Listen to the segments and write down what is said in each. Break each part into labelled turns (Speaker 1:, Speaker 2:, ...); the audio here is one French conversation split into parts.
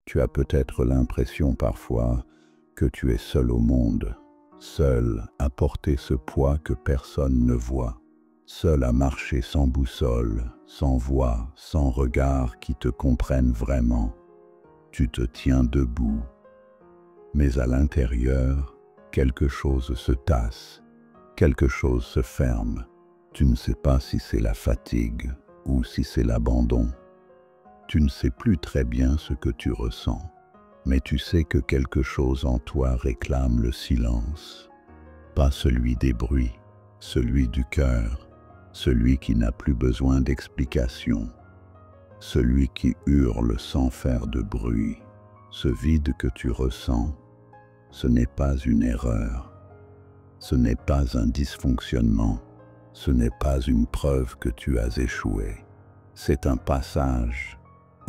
Speaker 1: Tu as peut-être l'impression parfois que tu es seul au monde, seul à porter ce poids que personne ne voit, seul à marcher sans boussole, sans voix, sans regard qui te comprennent vraiment. Tu te tiens debout, mais à l'intérieur, quelque chose se tasse, quelque chose se ferme. Tu ne sais pas si c'est la fatigue ou si c'est l'abandon. Tu ne sais plus très bien ce que tu ressens, mais tu sais que quelque chose en toi réclame le silence. Pas celui des bruits, celui du cœur, celui qui n'a plus besoin d'explication, celui qui hurle sans faire de bruit. Ce vide que tu ressens, ce n'est pas une erreur, ce n'est pas un dysfonctionnement, ce n'est pas une preuve que tu as échoué. C'est un passage,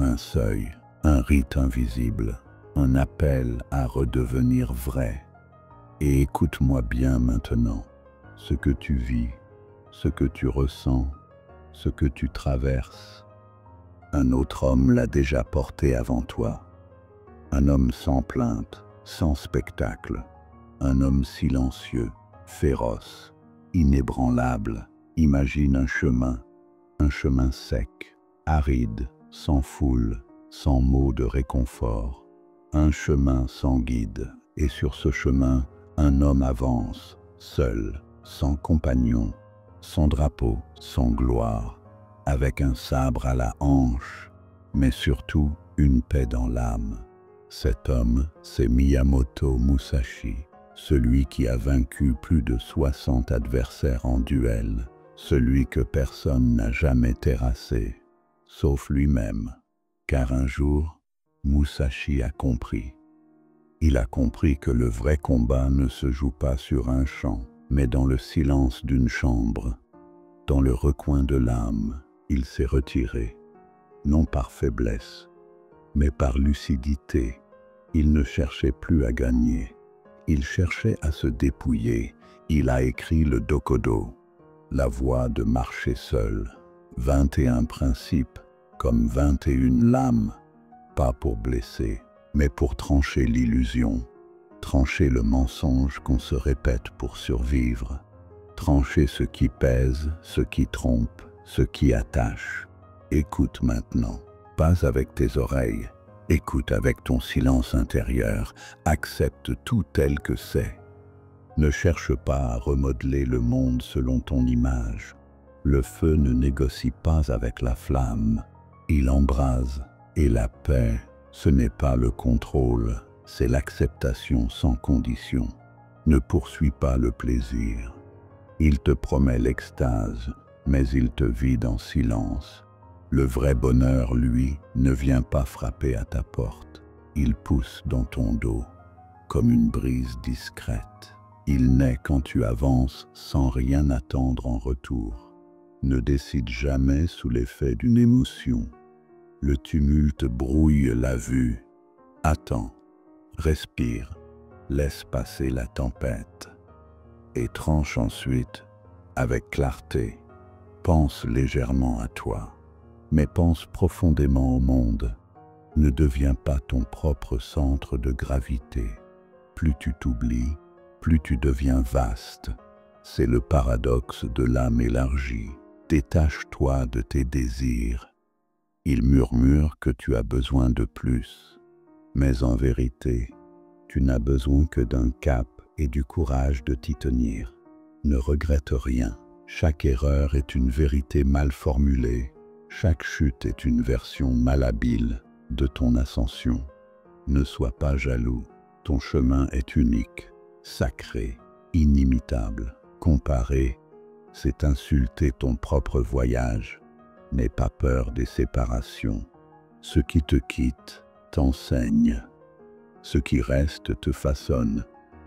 Speaker 1: un seuil, un rite invisible, un appel à redevenir vrai. Et écoute-moi bien maintenant, ce que tu vis, ce que tu ressens, ce que tu traverses. Un autre homme l'a déjà porté avant toi. Un homme sans plainte, sans spectacle. Un homme silencieux, féroce, inébranlable. Imagine un chemin sec, aride, sans foule, sans mots de réconfort. Un chemin sans guide, et sur ce chemin, un homme avance, seul, sans compagnon, sans drapeau, sans gloire, avec un sabre à la hanche, mais surtout une paix dans l'âme. Cet homme, c'est Miyamoto Musashi, celui qui a vaincu plus de 60 adversaires en duel, celui que personne n'a jamais terrassé, sauf lui-même, car un jour, Musashi a compris. Il a compris que le vrai combat ne se joue pas sur un champ, mais dans le silence d'une chambre. Dans le recoin de l'âme, il s'est retiré, non par faiblesse, mais par lucidité. Il ne cherchait plus à gagner, il cherchait à se dépouiller. Il a écrit le Dokodo, la voie de marcher seul, 21 principes, comme 21 lames, pas pour blesser, mais pour trancher l'illusion, trancher le mensonge qu'on se répète pour survivre, trancher ce qui pèse, ce qui trompe, ce qui attache. Écoute maintenant, pas avec tes oreilles, écoute avec ton silence intérieur, accepte tout tel que c'est. Ne cherche pas à remodeler le monde selon ton image. Le feu ne négocie pas avec la flamme, il embrase, et la paix, ce n'est pas le contrôle, c'est l'acceptation sans condition. Ne poursuis pas le plaisir. Il te promet l'extase, mais il te vide en silence. Le vrai bonheur, lui, ne vient pas frapper à ta porte. Il pousse dans ton dos, comme une brise discrète. Il naît quand tu avances sans rien attendre en retour. Ne décide jamais sous l'effet d'une émotion. Le tumulte brouille la vue. Attends, respire, laisse passer la tempête. Et tranche ensuite, avec clarté. Pense légèrement à toi, mais pense profondément au monde. Ne deviens pas ton propre centre de gravité. Plus tu t'oublies, plus tu deviens vaste. C'est le paradoxe de l'âme élargie. Détache-toi de tes désirs. Il murmure que tu as besoin de plus, mais en vérité, tu n'as besoin que d'un cap et du courage de t'y tenir. Ne regrette rien. Chaque erreur est une vérité mal formulée. Chaque chute est une version malhabile de ton ascension. Ne sois pas jaloux. Ton chemin est unique, sacré, inimitable. Comparer, c'est insulter ton propre voyage. N'aie pas peur des séparations. Ce qui te quitte t'enseigne. Ce qui reste te façonne.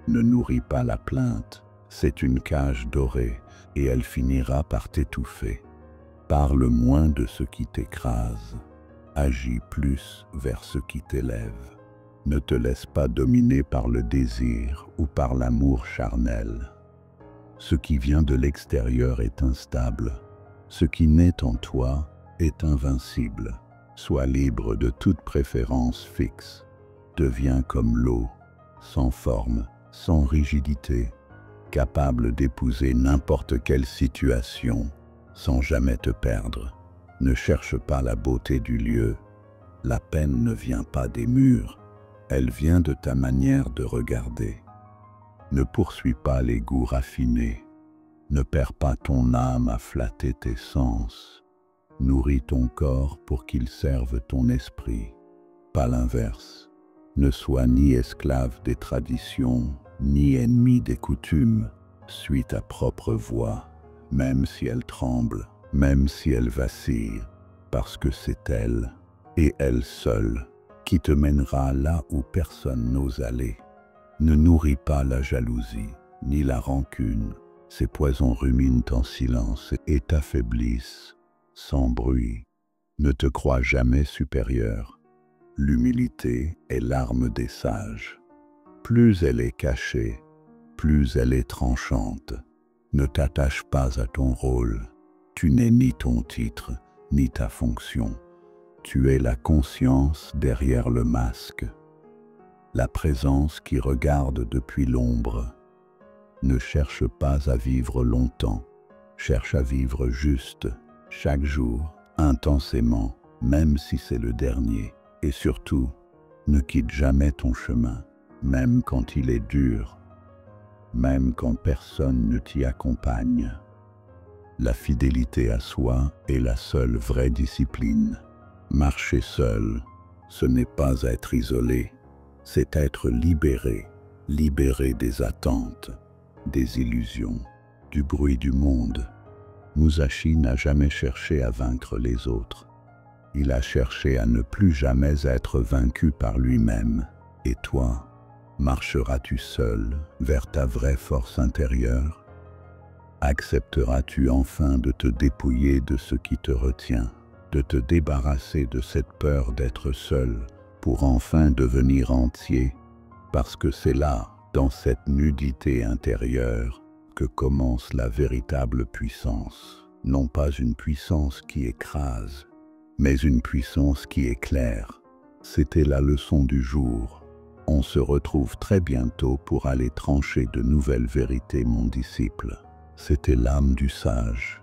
Speaker 1: Ne nourris pas la plainte. C'est une cage dorée et elle finira par t'étouffer. Parle moins de ce qui t'écrase. Agis plus vers ce qui t'élève. Ne te laisse pas dominer par le désir ou par l'amour charnel. Ce qui vient de l'extérieur est instable. Ce qui naît en toi est invincible. Sois libre de toute préférence fixe. Deviens comme l'eau, sans forme, sans rigidité, capable d'épouser n'importe quelle situation, sans jamais te perdre. Ne cherche pas la beauté du lieu. La peine ne vient pas des murs, elle vient de ta manière de regarder. Ne poursuis pas les goûts raffinés. Ne perds pas ton âme à flatter tes sens. Nourris ton corps pour qu'il serve ton esprit, pas l'inverse. Ne sois ni esclave des traditions, ni ennemi des coutumes. Suis ta propre voie, même si elle tremble, même si elle vacille, parce que c'est elle, et elle seule, qui te mènera là où personne n'ose aller. Ne nourris pas la jalousie, ni la rancune. Ces poisons ruminent en silence et t'affaiblissent, sans bruit. Ne te crois jamais supérieur. L'humilité est l'arme des sages. Plus elle est cachée, plus elle est tranchante. Ne t'attache pas à ton rôle. Tu n'es ni ton titre, ni ta fonction. Tu es la conscience derrière le masque. La présence qui regarde depuis l'ombre. Ne cherche pas à vivre longtemps. Cherche à vivre juste, chaque jour, intensément, même si c'est le dernier. Et surtout, ne quitte jamais ton chemin, même quand il est dur, même quand personne ne t'y accompagne. La fidélité à soi est la seule vraie discipline. Marcher seul, ce n'est pas être isolé, c'est être libéré, libéré des attentes, des illusions, du bruit du monde. Musashi n'a jamais cherché à vaincre les autres. Il a cherché à ne plus jamais être vaincu par lui-même. Et toi, marcheras-tu seul vers ta vraie force intérieure? Accepteras-tu enfin de te dépouiller de ce qui te retient, de te débarrasser de cette peur d'être seul pour enfin devenir entier? Parce que c'est là, dans cette nudité intérieure, que commence la véritable puissance. Non pas une puissance qui écrase, mais une puissance qui éclaire. C'était la leçon du jour. On se retrouve très bientôt pour aller trancher de nouvelles vérités, mon disciple. C'était l'âme du sage.